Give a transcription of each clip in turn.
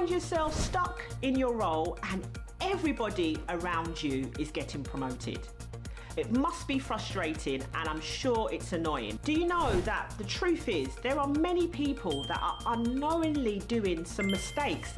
find yourself stuck in your role and everybody around you is getting promoted? It must be frustrating, and I'm sure it's annoying. Do you know that the truth is there are many people that are unknowingly doing some mistakes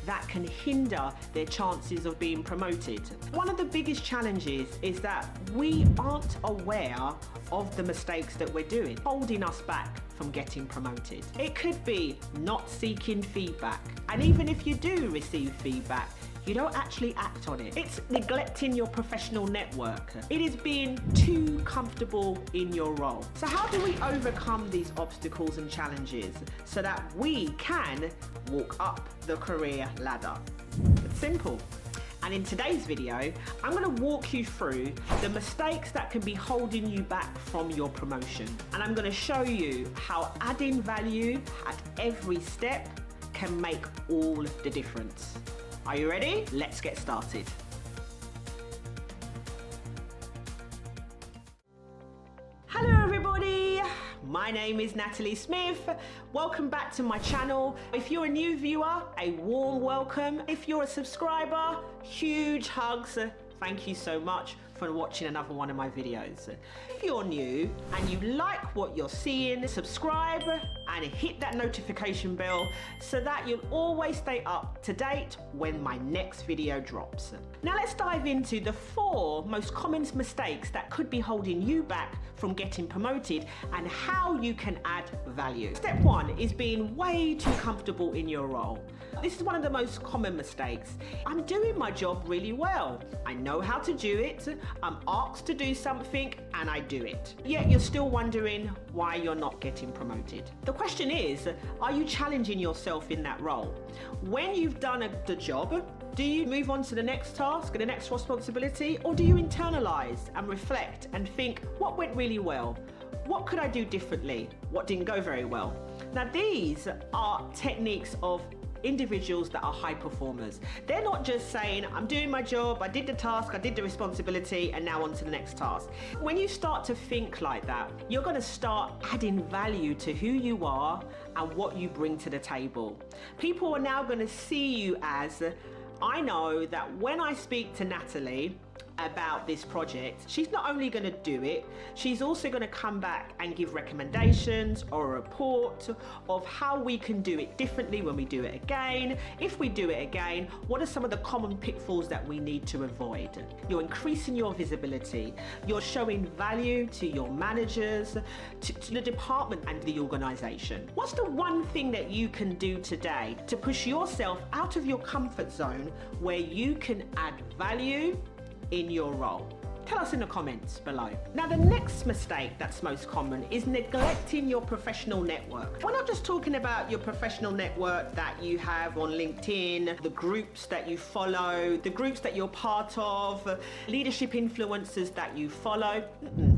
that can hinder their chances of being promoted? One of the biggest challenges is that we aren't aware of the mistakes that we're doing, holding us back from getting promoted. It could be not seeking feedback, and even if you do receive feedback, you don't actually act on it. It's neglecting your professional network. It is being too comfortable in your role. So how do we overcome these obstacles and challenges so that we can walk up the career ladder? It's simple. And in today's video, I'm going to walk you through the mistakes that can be holding you back from your promotion. And I'm going to show you how adding value at every step can make all the difference. Are you ready? Let's get started. Hello everybody, my name is Natalie Smith. Welcome back to my channel. If you're a new viewer, a warm welcome. If you're a subscriber, huge hugs. Thank you so much for watching another one of my videos. If you're new and you like what you're seeing, subscribe and hit that notification bell so that you'll always stay up to date when my next video drops. Now let's dive into the 4 most common mistakes that could be holding you back from getting promoted and how you can add value. Step 1 is being way too comfortable in your role. This is one of the most common mistakes. I'm doing my job really well. I know how to do it. I'm asked to do something and I do it. Yet you're still wondering why you're not getting promoted. The question is, are you challenging yourself in that role? When you've done the job, do you move on to the next task and the next responsibility, or do you internalize and reflect and think, what went really well? What could I do differently? What didn't go very well? Now these are techniques of individuals that are high performers. They're not just saying, I'm doing my job, I did the task, I did the responsibility, and now on to the next task. When you start to think like that, you're going to start adding value to who you are and what you bring to the table. People are now going to see you as, I know that when I speak to Natalie about this project, she's not only going to do it, she's also going to come back and give recommendations or a report of how we can do it differently when we do it again. If we do it again, what are some of the common pitfalls that we need to avoid? You're increasing your visibility. You're showing value to your managers, to the department and the organization. What's the one thing that you can do today to push yourself out of your comfort zone where you can add value in your role? Tell us in the comments below. Now the next mistake that's most common is neglecting your professional network. We're not just talking about your professional network that you have on LinkedIn, the groups that you follow, the groups that you're part of, leadership influencers that you follow.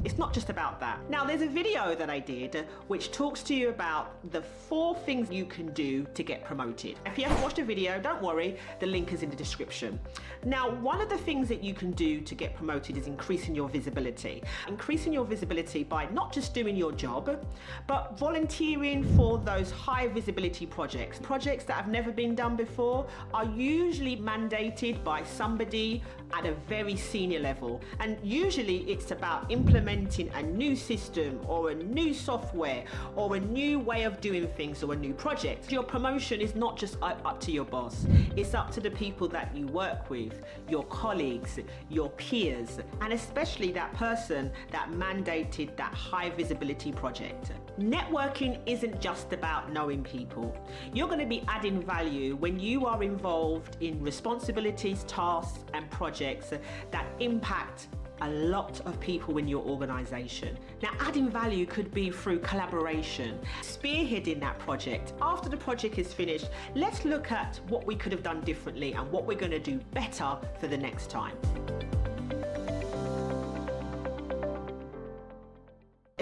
It's not just about that. Now there's a video that I did which talks to you about the 4 things you can do to get promoted. If you haven't watched the video, don't worry, the link is in the description. Now one of the things that you can do to get promoted is increasing your visibility. Increasing your visibility by not just doing your job, but volunteering for those high visibility projects. Projects that have never been done before are usually mandated by somebody at a very senior level. And usually it's about implementing a new system or a new software or a new way of doing things or a new project. Your promotion is not just up to your boss. It's up to the people that you work with, your colleagues, your peers, and especially that person that mandated that high visibility project. Networking isn't just about knowing people. You're going to be adding value when you are involved in responsibilities, tasks, and projects that impact a lot of people in your organization. Now, adding value could be through collaboration, spearheading that project. After the project is finished, let's look at what we could have done differently and what we're going to do better for the next time.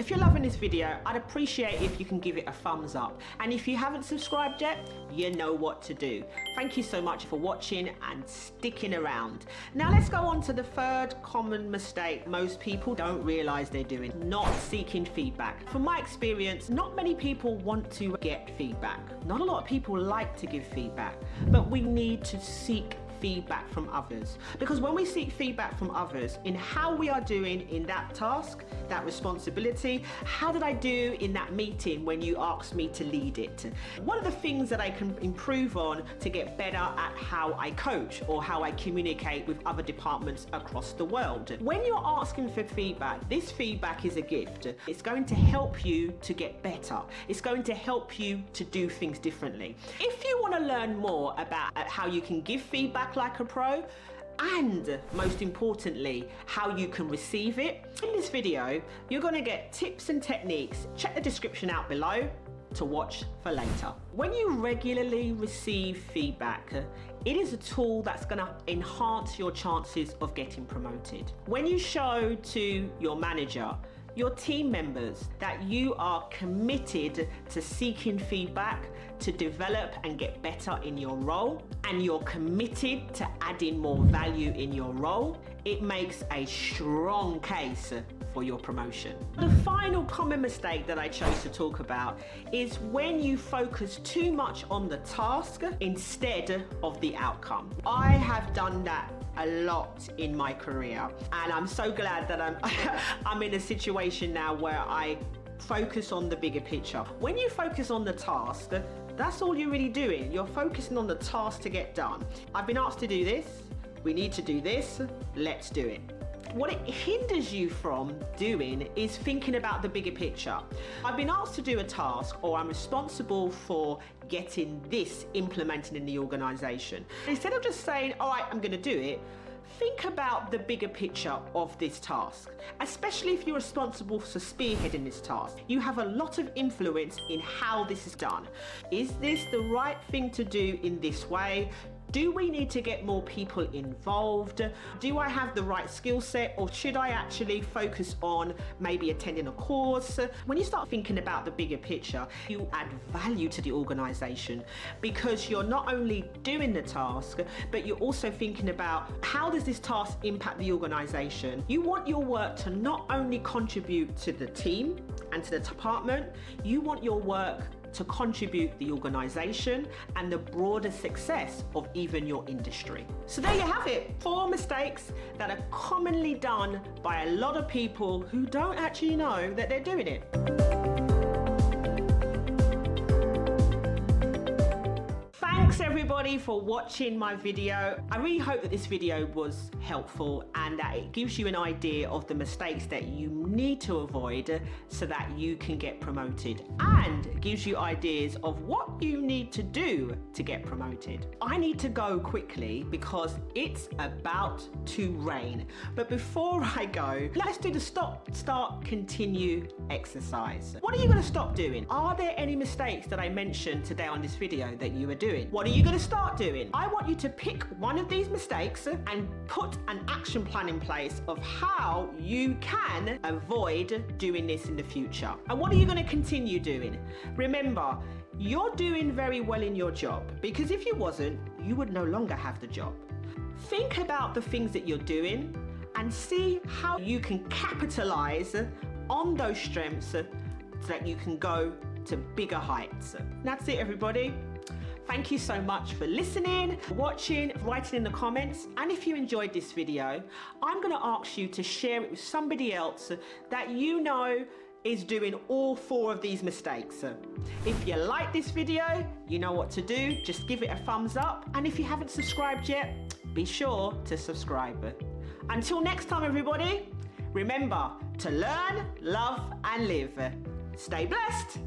If you're loving this video, I'd appreciate if you can give it a thumbs up. And if you haven't subscribed yet, you know what to do. Thank you so much for watching and sticking around. Now let's go on to the third common mistake most people don't realize they're doing: not seeking feedback. From my experience, not many people want to get feedback. Not a lot of people like to give feedback, but we need to seek feedback from others, because when we seek feedback from others in how we are doing in that task, that responsibility, how did I do in that meeting when you asked me to lead it, what are the things that I can improve on to get better at how I coach or how I communicate with other departments across the world. When you're asking for feedback, this feedback is a gift. It's going to help you to get better. It's going to help you to do things differently. If you want to learn more about how you can give feedback like a pro, and most importantly, how you can receive it, in this video, you're going to get tips and techniques. Check the description out below to watch for later. When you regularly receive feedback, it is a tool that's going to enhance your chances of getting promoted. When you show to your manager, your team members, that you are committed to seeking feedback to develop and get better in your role, and you're committed to adding more value in your role, it makes a strong case for your promotion. The final common mistake that I chose to talk about is when you focus too much on the task instead of the outcome. I have done that a lot in my career, and I'm so glad that I'm in a situation now where I focus on the bigger picture. When you focus on the task, that's all you're really doing. You're focusing on the task to get done. I've been asked to do this, we need to do this, let's do it. What it hinders you from doing is thinking about the bigger picture. I've been asked to do a task, or I'm responsible for getting this implemented in the organization. Instead of just saying, all right, I'm going to do it, think about the bigger picture of this task, especially if you're responsible for spearheading this task. You have a lot of influence in how this is done. Is this the right thing to do in this way? Do we need to get more people involved? Do I have the right skill set, or should I actually focus on maybe attending a course? When you start thinking about the bigger picture, you add value to the organization, because you're not only doing the task, but you're also thinking about how does this task impact the organization. You want your work to not only contribute to the team and to the department, you want your work to contribute the organization and the broader success of even your industry. So there you have it, 4 mistakes that are commonly done by a lot of people who don't actually know that they're doing it. Thanks everybody for watching my video. I really hope that this video was helpful and that it gives you an idea of the mistakes that you need to avoid so that you can get promoted, and gives you ideas of what you need to do to get promoted. I need to go quickly because it's about to rain. But before I go, let's do the stop, start, continue exercise. What are you going to stop doing? Are there any mistakes that I mentioned today on this video that you are doing? What are you going to start doing? I want you to pick one of these mistakes and put an action plan in place of how you can avoid doing this in the future. And what are you going to continue doing? Remember, you're doing very well in your job, because if you wasn't, you would no longer have the job. Think about the things that you're doing and see how you can capitalize on those strengths so that you can go to bigger heights. That's it, everybody. Thank you so much for listening, watching, writing in the comments. And if you enjoyed this video, I'm going to ask you to share it with somebody else that you know is doing all 4 of these mistakes. If you like this video, you know what to do. Just give it a thumbs up. And if you haven't subscribed yet, be sure to subscribe. Until next time, everybody, remember to learn, love, and live. Stay blessed.